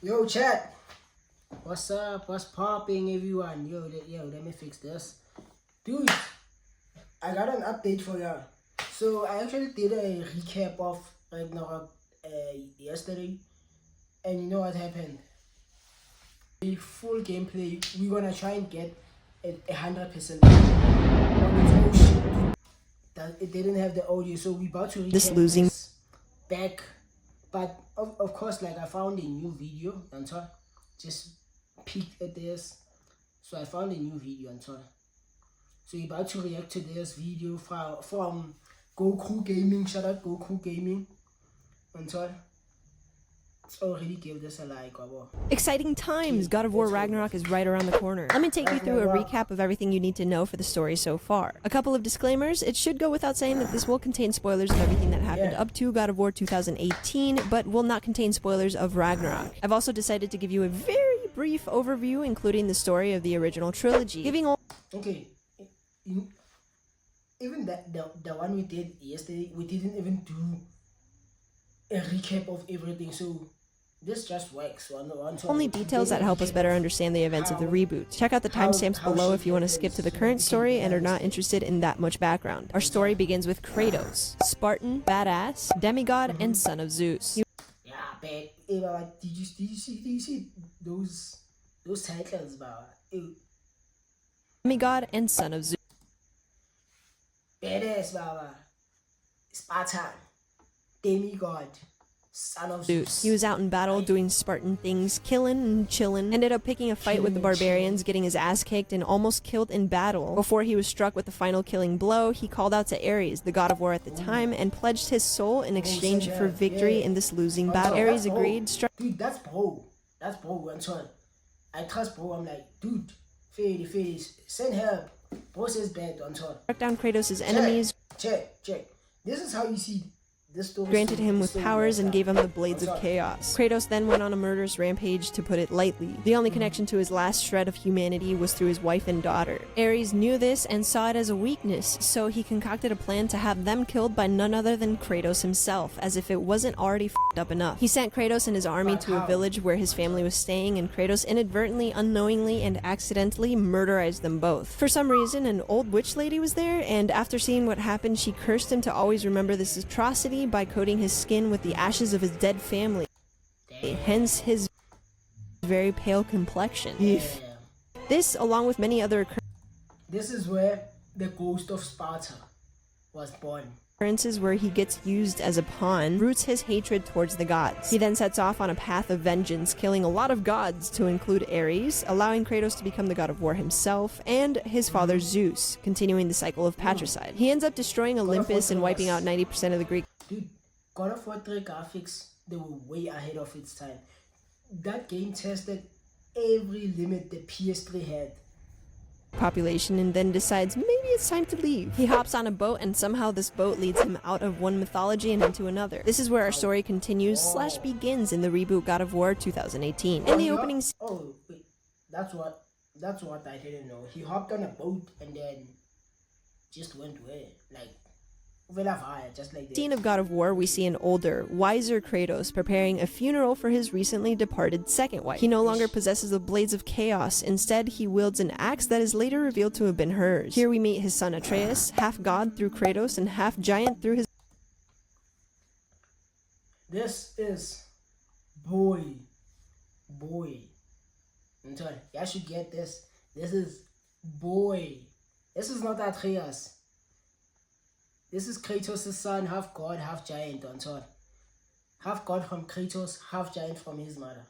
Yo, chat. What's up? What's popping, everyone? Yo, let me fix this. Dude, I got an update for you. So, I actually did a recap of Ragnarok yesterday. And you know what happened? The full gameplay, we're gonna try and get it 100%. Oh shit. That it didn't have the audio, so we about to recap this back. But of course, like I found a new video on top. Just peeked at this. So I found a new video on top. So we're about to react to this video from Goo Crew Gaming. Shout out Goo Crew Gaming on top. Let's already give this a like. Exciting times! God of War Ragnarok is right around the corner. Let me take you through a recap of everything you need to know for the story so far. A couple of disclaimers. It should go without saying that this will contain spoilers of everything that happened up to God of War 2018, but will not contain spoilers of Ragnarok. I've also decided to give you a very brief overview, including the story of the original trilogy. Okay, even the one we did yesterday, we didn't even do a recap of everything, so this just works. Only details that help us better understand the events of the reboot. Check out the timestamps below if you want to skip to the current story and are not interested in that much background. Our story begins with Kratos, Spartan, badass, demigod, and son of Zeus. Yeah, but did you see those titles, bro? Demigod and son of Zeus. Badass, baba. Spartan, demigod, son of Zeus. He was out in battle doing Spartan things, killing and chilling, ended up picking a fight with the barbarians, getting his ass kicked and almost killed in battle. Before he was struck with the final killing blow, he called out to Ares, the god of war at the time, and pledged his soul in exchange for victory in this losing battle. Ares agreed. Dude, that's bro. That's bro. I'm sorry. I trust bro. I'm like, dude, Fade, send help. Bro says bad. I'm sorry. Struck down Kratos' enemies. Check. This is how you see this story. Granted him with powers and gave him the Blades of Chaos. Kratos then went on a murderous rampage, to put it lightly. The only connection to his last shred of humanity was through his wife and daughter. Ares knew this and saw it as a weakness, so he concocted a plan to have them killed by none other than Kratos himself, as if it wasn't already f***ed up enough. He sent Kratos and his army to a village where his family was staying, and Kratos inadvertently, unknowingly, and accidentally murderized them both. For some reason, an old witch lady was there, and after seeing what happened, she cursed him to always remember this atrocity by coating his skin with the ashes of his dead family. Hence his very pale complexion. This, along with many other This is where the ghost of Sparta was born. Occurrences where he gets used as a pawn, roots his hatred towards the gods. He then sets off on a path of vengeance, killing a lot of gods to include Ares, allowing Kratos to become the god of war himself, and his father Zeus, continuing the cycle of patricide. He ends up destroying Olympus and wiping out 90% of the Greek. Dude, God of War 3 graphics, they were way ahead of its time. That game tested every limit the PS3 had. Population, and then decides maybe it's time to leave. He hops on a boat, and somehow this boat leads him out of one mythology and into another. This is where our story continues / begins in the reboot God of War 2018. In the opening wait, that's what I didn't know. He hopped on a boat and then just went where? Like just like scene of God of War, we see an older, wiser Kratos preparing a funeral for his recently departed second wife. He no longer possesses the Blades of Chaos. Instead, he wields an axe that is later revealed to have been hers. Here we meet his son Atreus, half god through Kratos and half giant through his... This is boy. I'm sorry, y'all should get this. This is boy. This is not Atreus. This is Kratos' son, half god, half giant on top. Half god from Kratos, half giant from his mother.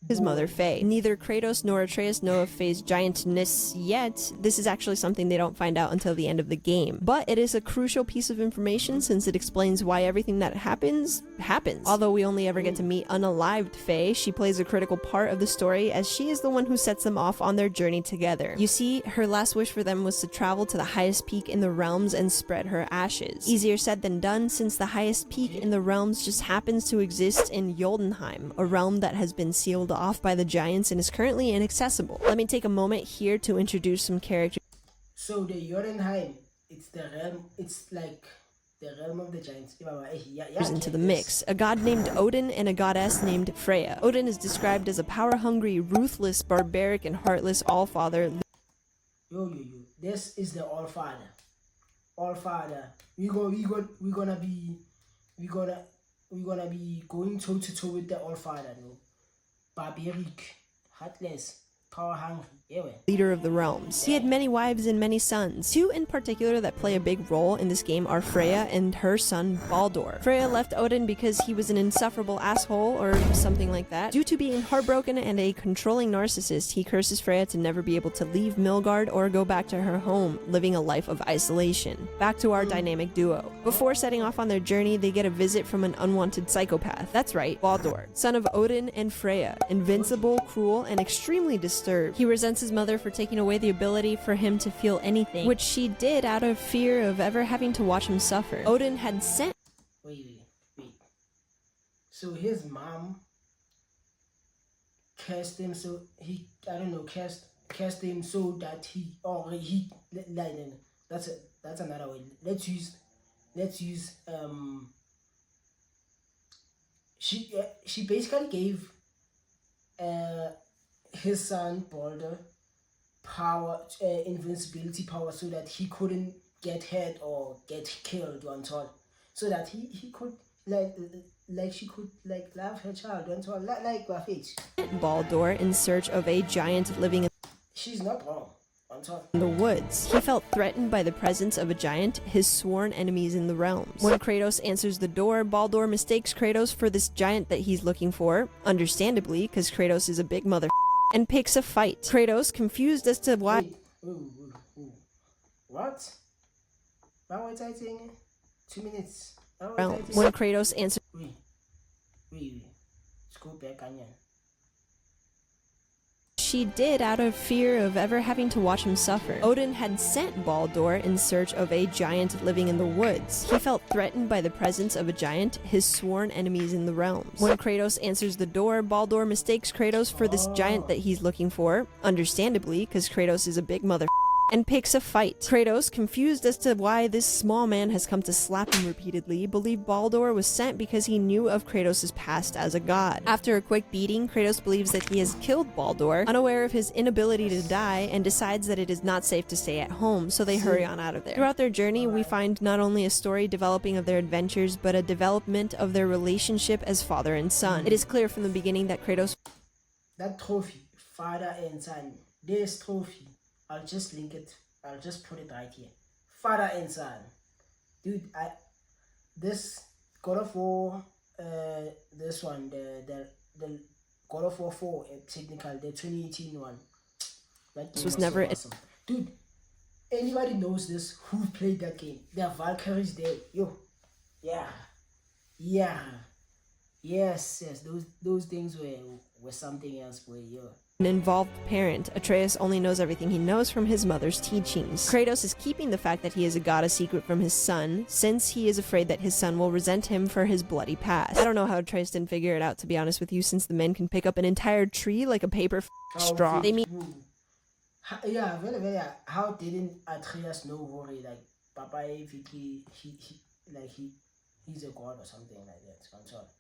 His mother, Faye. Neither Kratos nor Atreus know of Faye's giantness yet. This is actually something they don't find out until the end of the game. But it is a crucial piece of information since it explains why everything that happens. Although we only ever get to meet unalived Faye, she plays a critical part of the story as she is the one who sets them off on their journey together. You see, her last wish for them was to travel to the highest peak in the realms and spread her ashes. Easier said than done, since the highest peak in the realms just happens to exist in Jotunheim, a realm that has been sealed off by the giants and is currently inaccessible. Let me take a moment here to introduce some characters. So the Jotunheim, it's the realm, it's like the realm of the giants. Into the mix, a god named Odin and a goddess named Freya. Odin is described as a power-hungry, ruthless, barbaric, and heartless all-father. Yo. This is the All-Father. All-Father. We're gonna be going toe to toe with the All-Father, no? Barbaric, heartless, power hungry, yeah. Leader of the realms. He had many wives and many sons. Two in particular that play a big role in this game are Freya and her son Baldur. Freya left Odin because he was an insufferable asshole or something like that. Due to being heartbroken and a controlling narcissist, he curses Freya to never be able to leave Midgard or go back to her home, living a life of isolation. Back to our dynamic duo. Before setting off on their journey, they get a visit from an unwanted psychopath. That's right, Baldur, son of Odin and Freya, invincible, cruel, and extremely disturbed. He resents his mother for taking away the ability for him to feel anything, which she did out of fear of ever having to watch him suffer. Odin had sent— Wait. So his mom cast him so he, cast him so that that's another way. Let's use she basically gave his son Baldur power, invincibility power, so that he couldn't get hurt or get killed once all, so that he could she could love her child once all, like Graphics. Baldur in search of a giant living She's not wrong. in the woods. He felt threatened by the presence of a giant, his sworn enemies in the realms. When Kratos answers the door, Baldur mistakes Kratos for this giant that he's looking for, understandably, because Kratos is a big mother, and picks a fight. Kratos, confused as to why— What? Now what's I saying? 2 minutes. When Kratos answers— Wait. Let's go back on. She did out of fear of ever having to watch him suffer. Odin had sent Baldur in search of a giant living in the woods. He felt threatened by the presence of a giant, his sworn enemies in the realms. When Kratos answers the door, Baldur mistakes Kratos for this giant that he's looking for, understandably, because Kratos is a big mother, and picks a fight. Kratos, confused as to why this small man has come to slap him repeatedly, believed Baldur was sent because he knew of Kratos' past as a god. After a quick beating, Kratos believes that he has killed Baldur, unaware of his inability to die, and decides that it is not safe to stay at home, so they hurry on out of there. Throughout their journey, we find not only a story developing of their adventures, but a development of their relationship as father and son. It is clear from the beginning that Kratos— That trophy, father and son, this trophy, I'll just link it. I'll just put it right here. Father and son. Dude, this God of War, this one, the God of War 4, technical, the 2018 one. That game was never— so awesome. Dude, anybody knows this who played that game? There are Valkyries there. Yo. Yeah. Yes. Those things were something else, boy. Yo. An involved parent, Atreus only knows everything he knows from his mother's teachings. Kratos is keeping the fact that he is a god a secret from his son, since he is afraid that his son will resent him for his bloody past. I don't know how Atreus didn't figure it out, to be honest with you, since the men can pick up an entire tree like a paper straw. They meet— How didn't Atreus know worry, like Papa, if he's a god or something like that?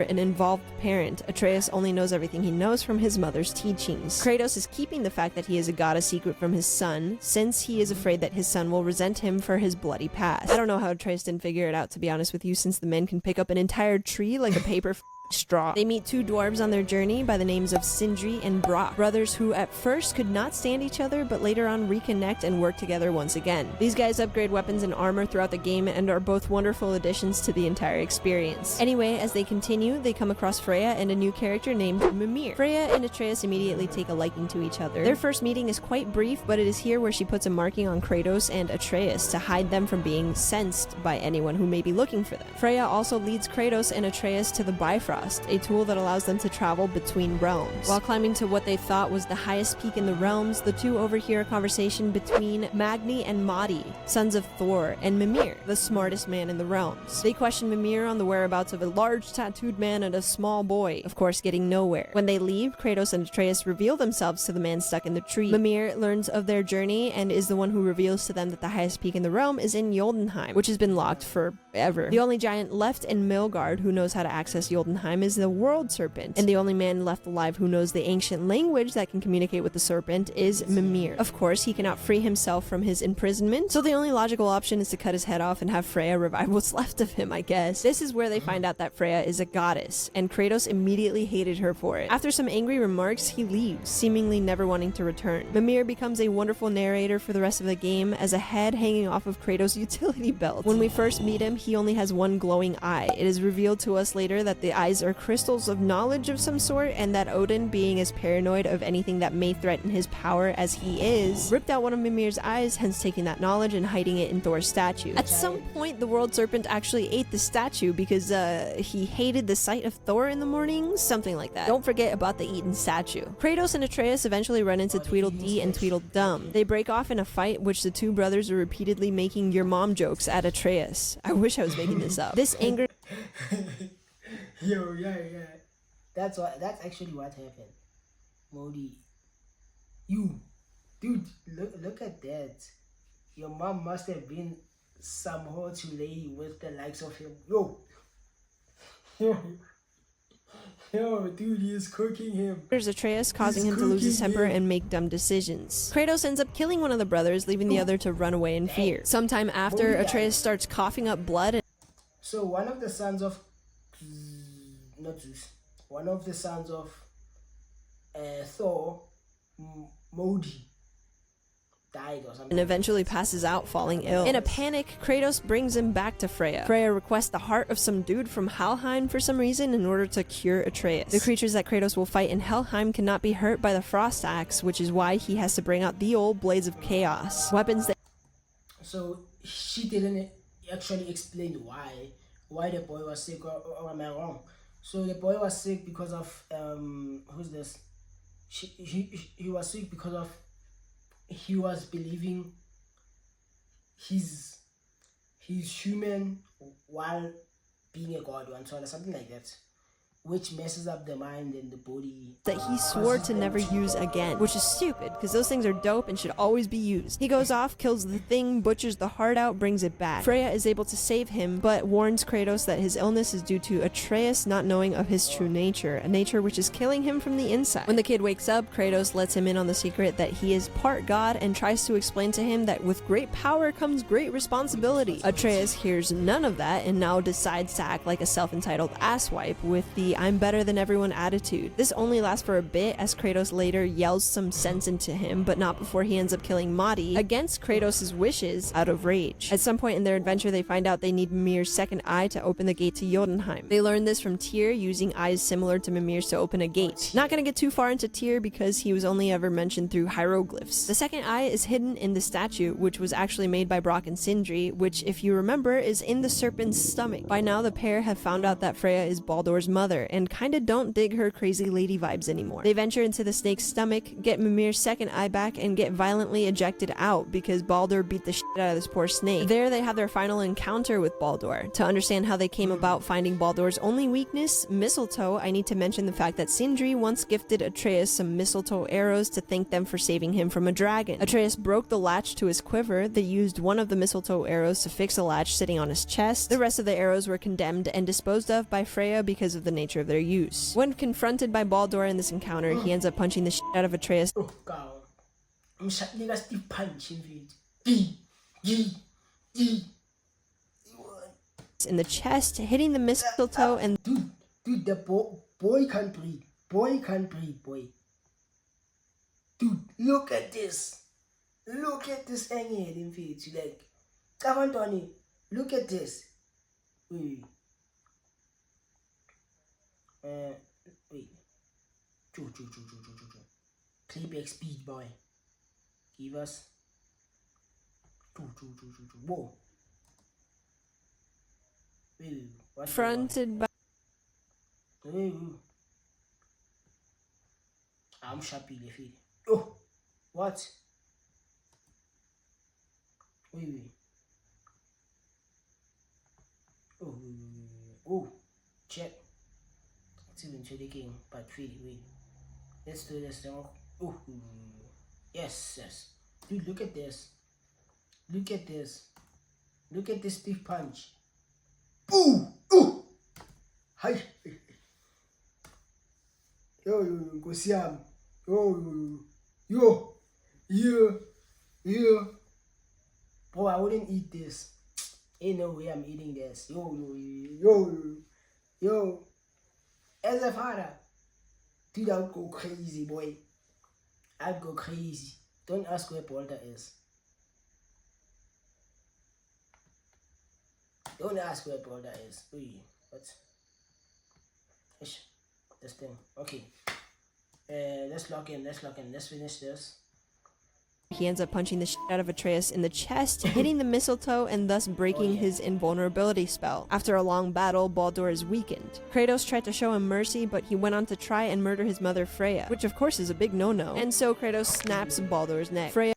An involved parent, Atreus only knows everything he knows from his mother's teachings. Kratos is keeping the fact that he is a god a secret from his son, since he is afraid that his son will resent him for his bloody past. I don't know how Atreus didn't figure it out, to be honest with you, since the men can pick up an entire tree like a paper straw. They meet two dwarves on their journey by the names of Sindri and Brock, brothers who at first could not stand each other, but later on reconnect and work together once again. These guys upgrade weapons and armor throughout the game and are both wonderful additions to the entire experience. Anyway, as they continue, they come across Freya and a new character named Mimir. Freya and Atreus immediately take a liking to each other. Their first meeting is quite brief, but it is here where she puts a marking on Kratos and Atreus to hide them from being sensed by anyone who may be looking for them. Freya also leads Kratos and Atreus to the Bifrost, a tool that allows them to travel between realms. While climbing to what they thought was the highest peak in the realms, the two overhear a conversation between Magni and Madi, sons of Thor, and Mimir, the smartest man in the realms. They question Mimir on the whereabouts of a large tattooed man and a small boy, of course getting nowhere. When they leave, Kratos and Atreus reveal themselves to the man stuck in the tree. Mimir learns of their journey and is the one who reveals to them that the highest peak in the realm is in Jotunheim, which has been locked for ever. The only giant left in Milgard who knows how to access Jotunheim is the World Serpent, and the only man left alive who knows the ancient language that can communicate with the serpent is Mimir. Of course, he cannot free himself from his imprisonment, so the only logical option is to cut his head off and have Freya revive what's left of him, I guess. This is where they find out that Freya is a goddess, and Kratos immediately hated her for it. After some angry remarks, he leaves, seemingly never wanting to return. Mimir becomes a wonderful narrator for the rest of the game as a head hanging off of Kratos' utility belt. When we first meet him, he only has one glowing eye. It is revealed to us later that the eyes are crystals of knowledge of some sort, and that Odin, being as paranoid of anything that may threaten his power as he is, ripped out one of Mimir's eyes, hence taking that knowledge and hiding it in Thor's statue. At some point, the World Serpent actually ate the statue because he hated the sight of Thor in the morning, something like that. Don't forget about the eaten statue. Kratos and Atreus eventually run into Tweedledee and Tweedledum. They break off in a fight, which the two brothers are repeatedly making your mom jokes at Atreus. I wish I was making this up. This anger yeah. That's actually what happened. Modi. Dude, look at that. Your mom must have been somehow to lay with the likes of him. Yo, dude, he's cooking him. There's Atreus, causing him to lose his temper and make dumb decisions. Kratos ends up killing one of the brothers, leaving the other to run away in fear. Sometime after, Atreus starts coughing up blood and so one of the sons of not Zeus, one of the sons of Thor, Modi, died or something. and eventually passes out, falling ill. In a panic, Kratos brings him back to Freya. Freya requests the heart of some dude from Helheim for some reason in order to cure Atreus. The creatures that Kratos will fight in Helheim cannot be hurt by the frost axe, which is why he has to bring out the old blades of chaos. Weapons that... So she didn't actually explain why the boy was sick, or am I wrong? So the boy was sick because of who's this? He was sick because of he was believing he's human while being a god, or something like that, which messes up the mind and the body. That he swore to never use again, which is stupid because those things are dope and should always be used. He goes off, kills the thing, butchers the heart out, brings it back. Freya is able to save him, but warns Kratos that his illness is due to Atreus not knowing of his true nature, a nature which is killing him from the inside. When the kid wakes up, Kratos lets him in on the secret that he is part god and tries to explain to him that with great power comes great responsibility. Atreus hears none of that and now decides to act like a self-entitled asswipe with the I'm better than everyone attitude. This only lasts for a bit as Kratos later yells some sense into him, but not before he ends up killing Madi against Kratos' wishes out of rage. At some point in their adventure, they find out they need Mimir's second eye to open the gate to Jotunheim. They learn this from Tyr, using eyes similar to Mimir's to open a gate. Not gonna get too far into Tyr because he was only ever mentioned through hieroglyphs. The second eye is hidden in the statue, which was actually made by Brock and Sindri, which, if you remember, is in the serpent's stomach. By now, the pair have found out that Freya is Baldur's mother, and kinda don't dig her crazy lady vibes anymore. They venture into the snake's stomach, get Mimir's second eye back, and get violently ejected out because Baldur beat the shit out of this poor snake. There they have their final encounter with Baldur. To understand how they came about finding Baldur's only weakness, mistletoe, I need to mention the fact that Sindri once gifted Atreus some mistletoe arrows to thank them for saving him from a dragon. Atreus broke the latch to his quiver. They used one of the mistletoe arrows to fix a latch sitting on his chest. The rest of the arrows were condemned and disposed of by Freya because of the nature of their use. When confronted by Baldur in this encounter, he ends up punching the shit out of Atreus Oh, God. I'm shutting a stiff punch in in the chest, hitting the mistletoe and Dude, the boy can't breathe. Boy can't breathe, boy. Dude, look at this. Look at this hanging head in face. Like, come on, Tony. Look at this. Wait. Wait. Playback speed, boy. Give us. Whoa. Wait. What's fronted by Wait. I'm sharply defeated. Oh, what? Wait. Oh, check. It's eventually king, but wait. Let's do this now. Oh, yes. Dude, look at this. Look at this stiff punch. Hi. Yo, go see him. Yo. Bro, I wouldn't eat this. Ain't no way I'm eating this. Yo. As a father, dude, I would go crazy, boy. I'd go crazy. Don't ask where Bolter is. Don't ask where Bolter is. Uy, what? Ish, this thing. Okay. Let's log in. Let's finish this. He ends up punching the shit out of Atreus in the chest, hitting the mistletoe and thus breaking his invulnerability spell. After a long battle, Baldur is weakened. Kratos tried to show him mercy, but he went on to try and murder his mother Freya, which of course is a big no-no. And so Kratos snaps Baldur's neck. Freya,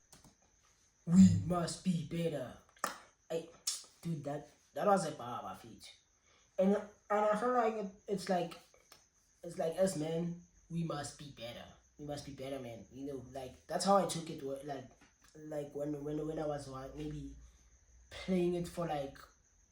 we must be better. Dude, that was a power feat. And I feel like it's like us men, we must be better. We must be better, man. You know, like that's how I took it. Like when I was maybe playing it for like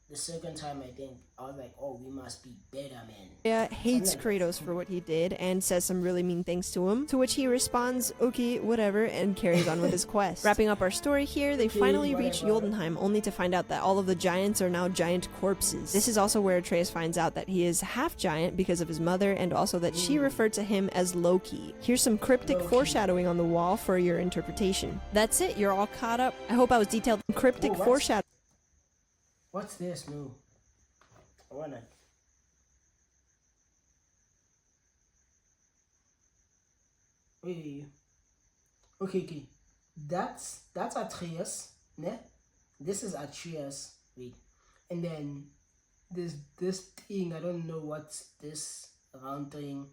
the second time, I think I was like, oh, we must be better, man. Freya hates Kratos for what he did and says some really mean things to him, to which he responds, okay, whatever, and carries on with his quest. Wrapping up our story here, they finally reach Jotunheim, only to find out that all of the giants are now giant corpses. This is also where Atreus finds out that he is half giant because of his mother, and also that she referred to him as Loki. Here's some cryptic foreshadowing on the wall for your interpretation. That's it, you're all caught up. I hope I was detailed. Cryptic foreshadowing. What's this? No. I wanna. Wait. Okay. That's Atreus, ne? This is Atreus. Wait. And then this thing, I don't know what's this round thing.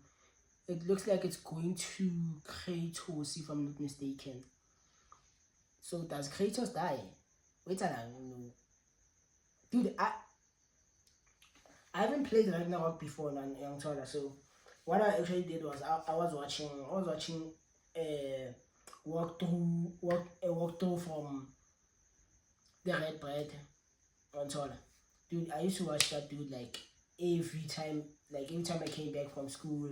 It looks like it's going to Kratos, if I'm not mistaken. So does Kratos die? Wait, I don't know. Dude, I haven't played Ragnarok before, young Tola. So what I actually did was I was watching a walkthrough from the Red Bread on Tola. Dude, I used to watch that dude like every time I came back from school.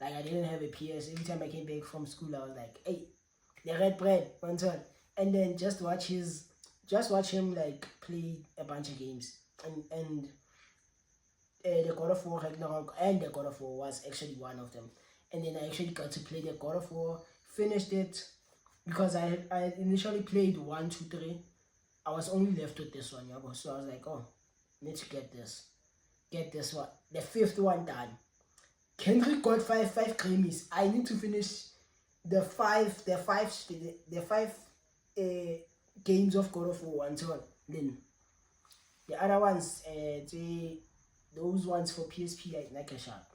Like I didn't have a PS. Every time I came back from school, I was like, hey, the Red Bread on Tola, and then just watch him like play a bunch of games, and the God of War Ragnarok and the God of War was actually one of them. And then I actually got to play the God of War, finished it, because I initially played 1, 2, 3. I was only left with this one, so I was like, oh, need to get this one, the 5th one done. Kendrick got 5 Grammys. I need to finish the five games of God of War until then. The other ones, those ones for PSP, like a sharp.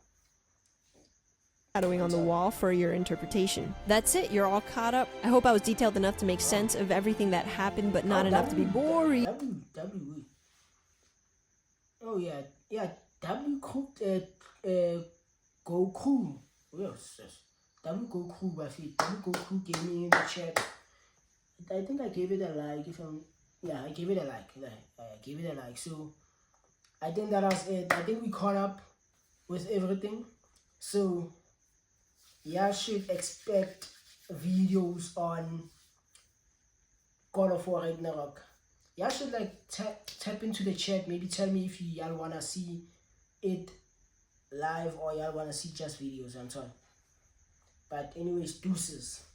Shadowing on the wall for your interpretation. That's it, you're all caught up. I hope I was detailed enough to make sense of everything that happened, but not enough to be boring. Oh yeah, W Crew, Goo Crew. Yes. W Goo Crew, I think. W Goo Crew gave me in the chat. I think I gave it a like. I gave it a like. I gave it a like. So I think that was it. I think we caught up with everything. So yeah, should expect videos on God of War Ragnarok. Y'all should like tap into the chat. Maybe tell me if y'all wanna see it live or y'all wanna see just videos and so on. But anyways, deuces.